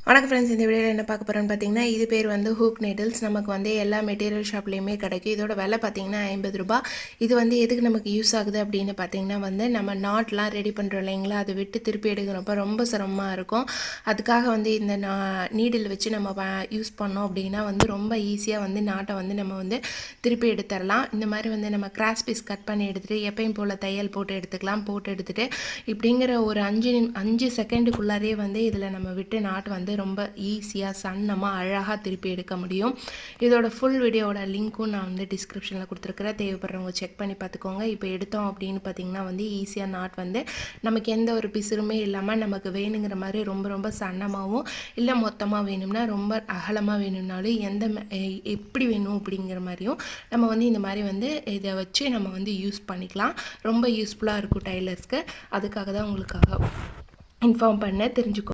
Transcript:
வணக்கம் ஃப்ரெண்ட்ஸ், இந்த வீடியோவில் என்ன பார்க்க போகிறோன்னு பார்த்தீங்கன்னா, இது பேர் வந்து ஹூக் நீடில்ஸ். நமக்கு வந்து எல்லா மெட்டீரியல் ஷாப்லேயுமே கிடைக்கும். இதோட விலை பார்த்தீங்கன்னா 50 ரூபா. இது வந்து எதுக்கு நமக்கு யூஸ் ஆகுது அப்படின்னு பார்த்தீங்கன்னா வந்து, நம்ம நாட்லாம் ரெடி பண்ணுறோம் இல்லைங்களா, அதை விட்டு திருப்பி எடுக்கிறப்ப ரொம்ப சிரமமாக இருக்கும். அதுக்காக வந்து இந்த நீடில் வச்சு நம்ம யூஸ் பண்ணோம் அப்படின்னா வந்து ரொம்ப ஈஸியாக வந்து நாட்டை வந்து நம்ம வந்து திருப்பி எடுத்துடலாம். இந்த மாதிரி வந்து நம்ம கிராஸ் பீஸ் கட் பண்ணி எடுத்துகிட்டு எப்பயும் போல் தையல் போட்டு எடுத்துக்கலாம். போட்டு எடுத்துகிட்டு இப்படிங்கிற ஒரு 5 செகண்டுக்குள்ளாரே வந்து இதில் நம்ம விட்டு நாட்டு வந்து ரொம்ப ஈஸியாக சன்னமாக அழகாக திருப்பி எடுக்க முடியும். இதோட ஃபுல் வீடியோவோட லிங்க்கும் நான் வந்து டிஸ்கிரிப்ஷனில் கொடுத்துருக்குறேன். தேவைப்படுறவங்க செக் பண்ணி பார்த்துக்கோங்க. இப்போ எடுத்தோம் அப்படின்னு பார்த்திங்கன்னா வந்து ஈஸியாக நாட் வந்து நமக்கு எந்த ஒரு பிசுறுமே இல்லாமல் நமக்கு வேணுங்கிற மாதிரி ரொம்ப ரொம்ப சன்னமாகவும் இல்லை மொத்தமாக வேணும்னா ரொம்ப அகலமாக வேணும்னாலும் எப்படி வேணும் அப்படிங்கிற மாதிரியும் நம்ம வந்து இந்த மாதிரி வந்து இதை வச்சு நம்ம வந்து யூஸ் பண்ணிக்கலாம். ரொம்ப யூஸ்ஃபுல்லாக இருக்கும் டைலர்ஸ்க்கு. அதுக்காக தான் உங்களுக்காக இன்ஃபார்ம் பண்ண தெரிஞ்சுக்கோ.